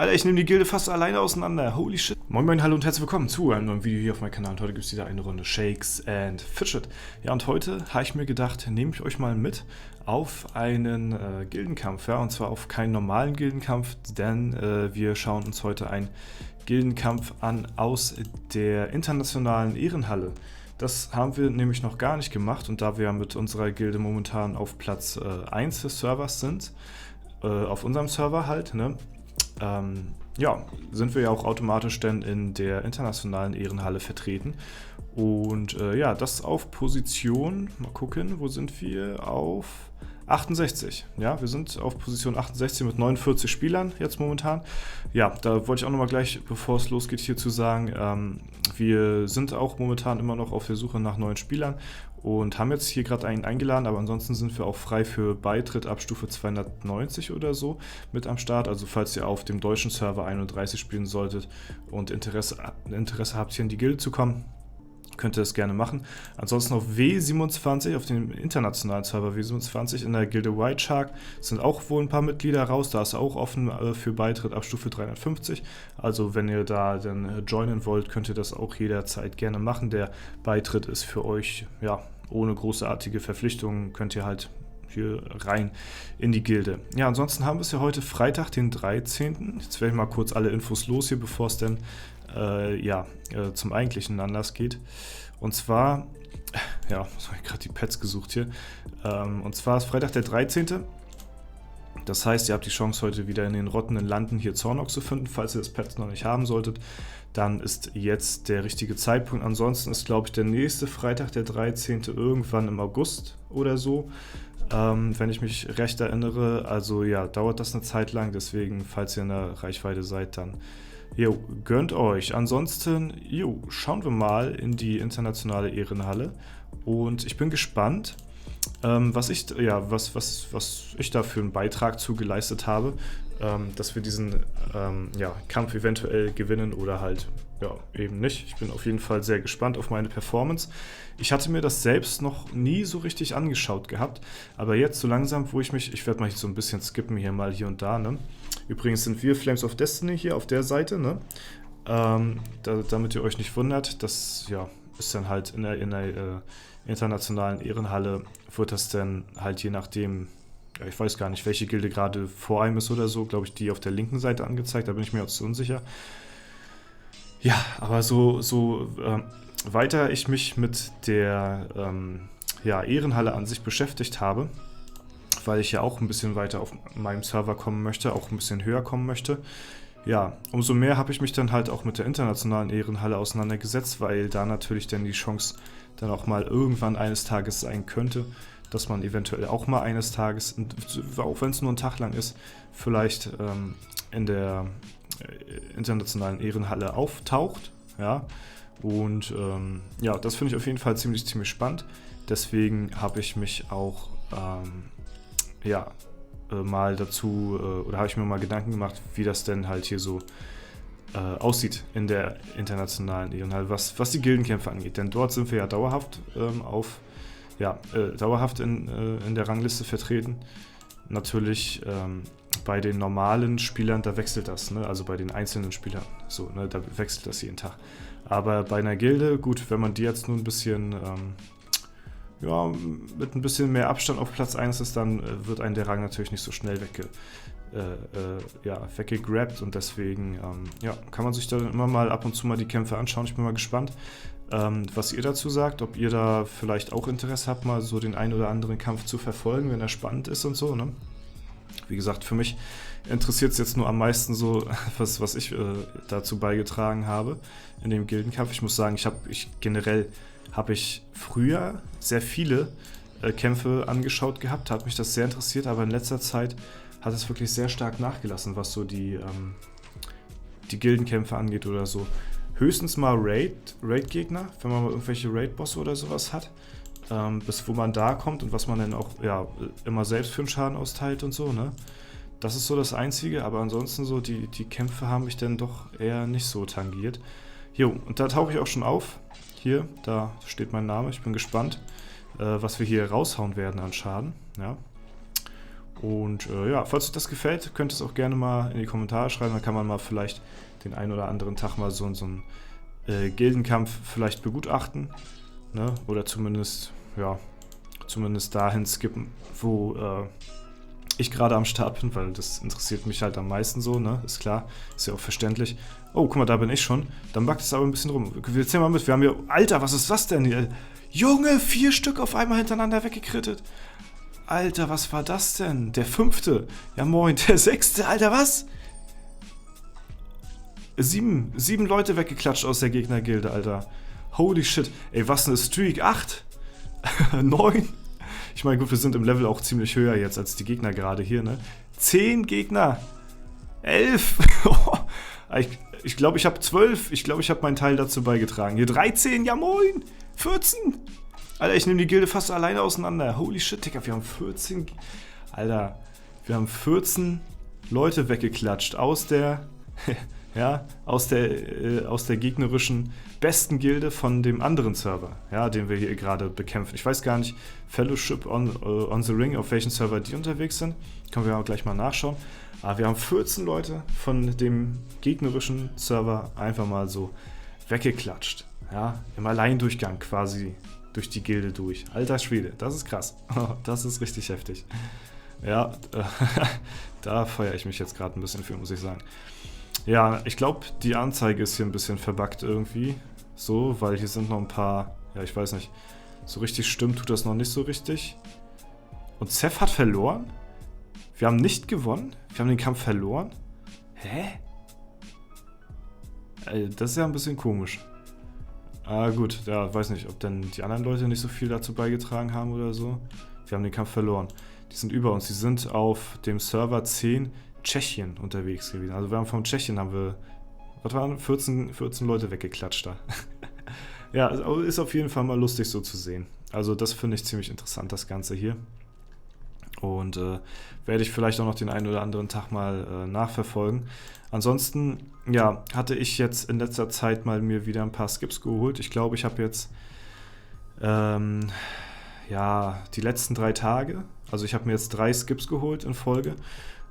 Alter, ich nehme die Gilde fast alleine auseinander. Holy shit. Moin moin, hallo und herzlich willkommen zu einem neuen Video hier auf meinem Kanal. Und heute gibt es wieder eine Runde Shakes and Fidget. Ja, und heute habe ich mir gedacht, nehme ich euch mal mit auf einen Gildenkampf. Ja, und zwar auf keinen normalen Gildenkampf, denn wir schauen uns heute einen Gildenkampf an aus der internationalen Ehrenhalle. Das haben wir nämlich noch gar nicht gemacht, und da wir ja mit unserer Gilde momentan auf Platz 1 des Servers sind, auf unserem Server halt, ne? Ja, sind wir ja auch automatisch dann in der internationalen Ehrenhalle vertreten. Und ja, das auf Position, mal gucken, wo sind wir? Auf 68. Ja, wir sind auf Position 68 mit 49 Spielern jetzt momentan. Ja, da wollte ich auch nochmal gleich, bevor es losgeht, hierzu sagen, wir sind auch momentan immer noch auf der Suche nach neuen Spielern und haben jetzt hier gerade einen eingeladen, aber ansonsten sind wir auch frei für Beitritt ab Stufe 290 oder so mit am Start. Also falls ihr auf dem deutschen Server 31 spielen solltet und Interesse habt, hier in die Gilde zu kommen, könnt ihr das gerne machen. Ansonsten auf W27, auf dem internationalen Server W27 in der Gilde White Shark sind auch wohl ein paar Mitglieder raus. Da ist auch offen für Beitritt ab Stufe 350. Also wenn ihr da dann joinen wollt, könnt ihr das auch jederzeit gerne machen. Der Beitritt ist für euch, ja, ohne großartige Verpflichtungen, könnt ihr halt hier rein in die Gilde. Ja, ansonsten haben wir es ja heute Freitag, den 13. Jetzt werde ich mal kurz alle Infos los hier, bevor es dann zum eigentlichen Anlass geht. Und zwar, ja, was habe ich gerade die Pets gesucht hier? Und zwar ist Freitag der 13. Das heißt, ihr habt die Chance, heute wieder in den rottenden Landen hier Zornok zu finden. Falls ihr das Pet noch nicht haben solltet, dann ist jetzt der richtige Zeitpunkt. Ansonsten ist, glaube ich, der nächste Freitag, der 13. irgendwann im August oder so. Wenn ich mich recht erinnere. Also ja, dauert das eine Zeit lang. Deswegen, falls ihr in der Reichweite seid, dann gönnt euch. Ansonsten, schauen wir mal in die internationale Ehrenhalle. Und ich bin gespannt, was ich da für einen Beitrag zu geleistet habe, dass wir diesen Kampf eventuell gewinnen oder halt eben nicht. Ich bin auf jeden Fall sehr gespannt auf meine Performance. Ich hatte mir das selbst noch nie so richtig angeschaut gehabt, aber jetzt so langsam, ich werde mal so ein bisschen skippen hier und da, ne? Übrigens sind wir Flames of Destiny hier auf der Seite, ne? Damit ihr euch nicht wundert, das ist dann halt in der internationalen Ehrenhalle, wird das dann halt je nachdem, ich weiß gar nicht, welche Gilde gerade vor einem ist oder so, glaube ich, die auf der linken Seite angezeigt, da bin ich mir jetzt unsicher. Ja, aber weiter ich mich mit der Ehrenhalle an sich beschäftigt habe, weil ich ja auch ein bisschen weiter auf meinem Server kommen möchte, auch ein bisschen höher kommen möchte. Ja, umso mehr habe ich mich dann halt auch mit der internationalen Ehrenhalle auseinandergesetzt, weil da natürlich dann die Chance dann auch mal irgendwann eines Tages sein könnte, dass man eventuell auch mal eines Tages, auch wenn es nur ein Tag lang ist, vielleicht in der internationalen Ehrenhalle auftaucht. Ja, und das finde ich auf jeden Fall ziemlich spannend. Deswegen habe ich mich auch mal dazu, oder habe ich mir mal Gedanken gemacht, wie das denn halt hier so aussieht in der internationalen Ehrenhalle, was die Gildenkämpfe angeht. Denn dort sind wir ja dauerhaft in der Rangliste vertreten. Natürlich bei den normalen Spielern, da wechselt das, ne? Also bei den einzelnen Spielern, so, ne? Da wechselt das jeden Tag. Aber bei einer Gilde, gut, wenn man die jetzt nur ein bisschen mit ein bisschen mehr Abstand auf Platz 1 ist, dann wird einem der Rang natürlich nicht so schnell weggegrabt, und deswegen kann man sich dann immer mal ab und zu mal die Kämpfe anschauen. Ich bin mal gespannt, was ihr dazu sagt, ob ihr da vielleicht auch Interesse habt, mal so den einen oder anderen Kampf zu verfolgen, wenn er spannend ist und so, ne? Wie gesagt, für mich interessiert es jetzt nur am meisten so, was ich dazu beigetragen habe in dem Gildenkampf. Ich muss sagen, generell habe ich früher sehr viele Kämpfe angeschaut gehabt, hat mich das sehr interessiert, aber in letzter Zeit hat es wirklich sehr stark nachgelassen, was so die Gildenkämpfe angeht oder so. Höchstens mal Raid-Gegner, wenn man mal irgendwelche Raid-Bosse oder sowas hat, bis wo man da kommt und was man dann auch immer selbst für einen Schaden austeilt und so, ne? Das ist so das Einzige, aber ansonsten so die Kämpfe haben mich dann doch eher nicht so tangiert. Und da tauche ich auch schon auf. Hier, da steht mein Name. Ich bin gespannt, was wir hier raushauen werden an Schaden. Ja. Und ja, falls euch das gefällt, könnt ihr es auch gerne mal in die Kommentare schreiben. Dann kann man mal vielleicht den einen oder anderen Tag mal so einen Gildenkampf vielleicht begutachten. Ne? Oder zumindest, ja, zumindest dahin skippen, wo ich gerade am Start bin, weil das interessiert mich halt am meisten so, ne? Ist klar, ist ja auch verständlich. Oh, guck mal, da bin ich schon. Dann backt es aber ein bisschen rum. Wir zählen mal mit. Wir haben hier... Alter, was ist das denn hier? Junge, 4 Stück auf einmal hintereinander weggekrittet. Alter, was war das denn? Der 5. Ja moin, der 6. Alter, was? 7 Leute weggeklatscht aus der Gegnergilde, Alter. Holy shit. Ey, was eine Streak? 8? 9? Ich meine, gut, wir sind im Level auch ziemlich höher jetzt als die Gegner gerade hier, ne? 10 Gegner. 11. Ich glaube, ich habe 12. Ich glaube, ich habe meinen Teil dazu beigetragen. Hier 13. Ja moin. 14. Alter, ich nehme die Gilde fast alleine auseinander. Holy shit, Digga, wir haben 14... Alter, wir haben 14 Leute weggeklatscht aus der... ja, aus der gegnerischen besten Gilde von dem anderen Server, ja, den wir hier gerade bekämpfen. Ich weiß gar nicht, Fellowship on the Ring, auf welchen Server die unterwegs sind. Können wir auch gleich mal nachschauen. Aber wir haben 14 Leute von dem gegnerischen Server einfach mal so weggeklatscht. Ja, im Alleindurchgang quasi durch die Gilde durch. Alter Schwede, das ist krass. Das ist richtig heftig. Ja, da feiere ich mich jetzt gerade ein bisschen für, muss ich sagen. Ja, ich glaube, die Anzeige ist hier ein bisschen verbuggt irgendwie. So, weil hier sind noch ein paar... Ja, ich weiß nicht. So richtig stimmt tut das noch nicht so richtig. Und Seth hat verloren? Wir haben nicht gewonnen? Wir haben den Kampf verloren? Hä? Das ist ja ein bisschen komisch. Ah gut, ja, weiß nicht, ob denn die anderen Leute nicht so viel dazu beigetragen haben oder so. Wir haben den Kampf verloren. Die sind über uns. Die sind auf dem Server 10 Tschechien unterwegs gewesen. Also wir haben von Tschechien was waren 14 Leute weggeklatscht da. Ja, ist auf jeden Fall mal lustig so zu sehen. Also das finde ich ziemlich interessant, das Ganze hier. Und werde ich vielleicht auch noch den einen oder anderen Tag mal nachverfolgen. Ansonsten, ja, hatte ich jetzt in letzter Zeit mal mir wieder ein paar Skips geholt. Ich glaube, ich habe jetzt ja, die letzten 3 Tage, also ich habe mir jetzt 3 Skips geholt in Folge.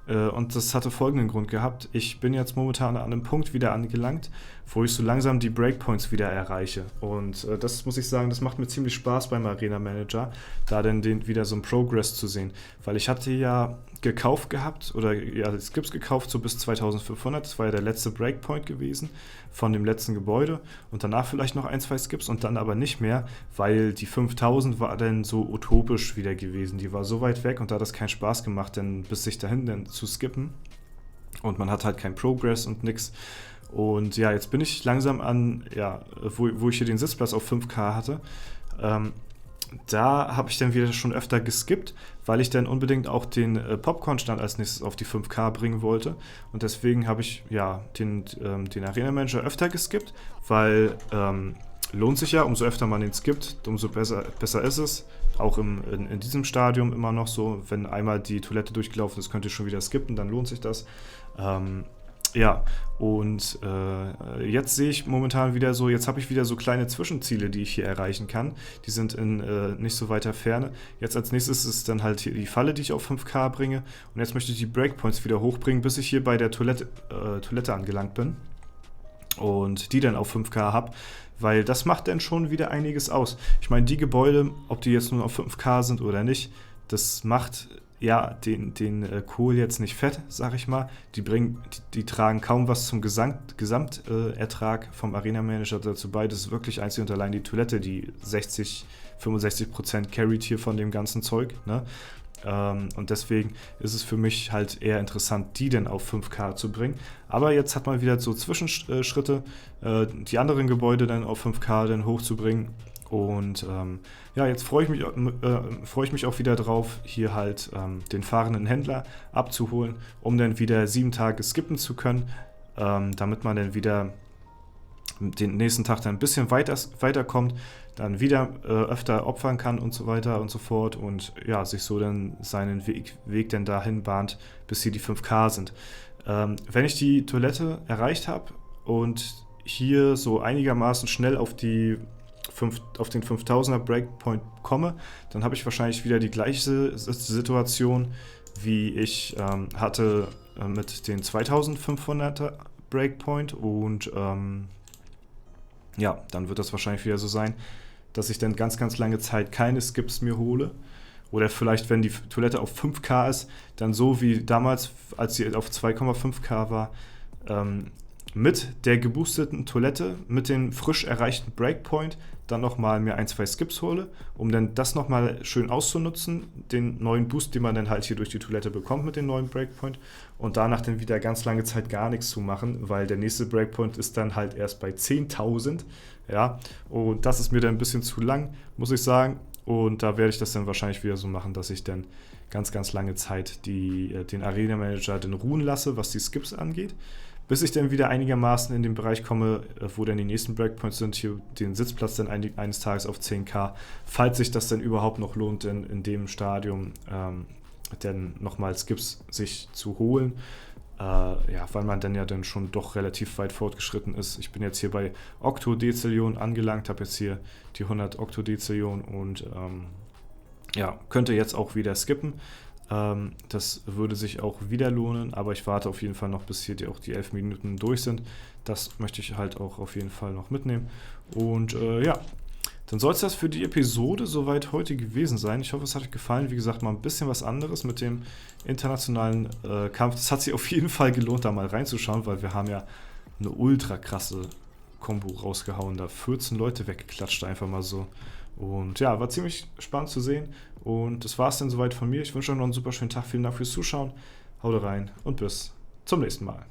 Und das hatte folgenden Grund gehabt. Ich bin jetzt momentan an einem Punkt wieder angelangt, wo ich so langsam die Breakpoints wieder erreiche. Und das muss ich sagen, das macht mir ziemlich Spaß beim Arena Manager, da dann wieder so ein Progress zu sehen. Weil ich hatte ja gekauft gehabt, oder ja, Skips gekauft, so bis 2500. Das war ja der letzte Breakpoint gewesen von dem letzten Gebäude. Und danach vielleicht noch 1, 2 Skips und dann aber nicht mehr, weil die 5000 war dann so utopisch wieder gewesen. Die war so weit weg und da hat das keinen Spaß gemacht, denn bis sich dahin dann zu skippen. Und man hat halt keinen Progress und nix. Und ja, jetzt bin ich langsam an, ja, wo ich hier den Sitzplatz auf 5K hatte. Da habe ich dann wieder schon öfter geskippt, weil ich dann unbedingt auch den Popcorn-Stand als nächstes auf die 5K bringen wollte. Und deswegen habe ich ja den Arena-Manager öfter geskippt, weil lohnt sich ja, umso öfter man den skippt, umso besser ist es. Auch in diesem Stadium immer noch so, wenn einmal die Toilette durchgelaufen ist, könnt ihr schon wieder skippen, dann lohnt sich das. Ja, und jetzt sehe ich momentan wieder so, jetzt habe ich wieder so kleine Zwischenziele, die ich hier erreichen kann. Die sind in nicht so weiter Ferne. Jetzt als nächstes ist dann halt hier die Falle, die ich auf 5K bringe. Und jetzt möchte ich die Breakpoints wieder hochbringen, bis ich hier bei der Toilette angelangt bin. Und die dann auf 5K habe, weil das macht dann schon wieder einiges aus. Ich meine, die Gebäude, ob die jetzt nur auf 5K sind oder nicht, das macht ja den Kohl jetzt nicht fett, sag ich mal. Die tragen kaum was zum Gesamtertrag vom Arena Manager dazu bei. Das ist wirklich einzig und allein die Toilette, die 65% carried hier von dem ganzen Zeug, ne? Und deswegen ist es für mich halt eher interessant, die denn auf 5K zu bringen. Aber jetzt hat man wieder so Zwischenschritte, die anderen Gebäude dann auf 5K dann hochzubringen. Und ja, jetzt freue ich mich auch wieder drauf, hier halt den fahrenden Händler abzuholen, um dann wieder 7 Tage skippen zu können, damit man dann wieder den nächsten Tag dann ein bisschen weiterkommt, dann wieder öfter opfern kann und so weiter und so fort und ja, sich so dann seinen Weg dann dahin bahnt, bis hier die 5K sind. Wenn ich die Toilette erreicht habe und hier so einigermaßen schnell auf den 5000er Breakpoint komme, dann habe ich wahrscheinlich wieder die gleiche Situation wie ich hatte mit den 2500er Breakpoint und ja, dann wird das wahrscheinlich wieder so sein, dass ich dann ganz, ganz lange Zeit keine Skips mir hole. Oder vielleicht, wenn die Toilette auf 5K ist, dann so wie damals, als sie auf 2,5K war, mit der geboosteten Toilette, mit dem frisch erreichten Breakpoint, dann nochmal mir ein, zwei Skips hole, um dann das nochmal schön auszunutzen, den neuen Boost, den man dann halt hier durch die Toilette bekommt mit dem neuen Breakpoint und danach dann wieder ganz lange Zeit gar nichts zu machen, weil der nächste Breakpoint ist dann halt erst bei 10.000, ja, und das ist mir dann ein bisschen zu lang, muss ich sagen. Und da werde ich das dann wahrscheinlich wieder so machen, dass ich dann ganz, ganz lange Zeit den Arena Manager dann ruhen lasse, was die Skips angeht, bis ich dann wieder einigermaßen in den Bereich komme, wo dann die nächsten Breakpoints sind, hier den Sitzplatz dann eines Tages auf 10K, falls sich das dann überhaupt noch lohnt, denn in dem Stadium dann nochmal Skips sich zu holen. Ja, weil man dann ja dann schon doch relativ weit fortgeschritten ist. Ich bin jetzt hier bei Oktodezillion angelangt, habe jetzt hier die 100 Oktodezillion und ja, könnte jetzt auch wieder skippen. Das würde sich auch wieder lohnen, aber ich warte auf jeden Fall noch, bis hier auch die 11 Minuten durch sind. Das möchte ich halt auch auf jeden Fall noch mitnehmen. Und ja, dann soll es das für die Episode soweit heute gewesen sein. Ich hoffe, es hat euch gefallen. Wie gesagt, mal ein bisschen was anderes mit dem internationalen Kampf. Das hat sich auf jeden Fall gelohnt, da mal reinzuschauen, weil wir haben ja eine ultra krasse Kombo rausgehauen. Da 14 Leute weggeklatscht, einfach mal so. Und ja, war ziemlich spannend zu sehen. Und das war es dann soweit von mir. Ich wünsche euch noch einen super schönen Tag. Vielen Dank fürs Zuschauen. Haut rein und bis zum nächsten Mal.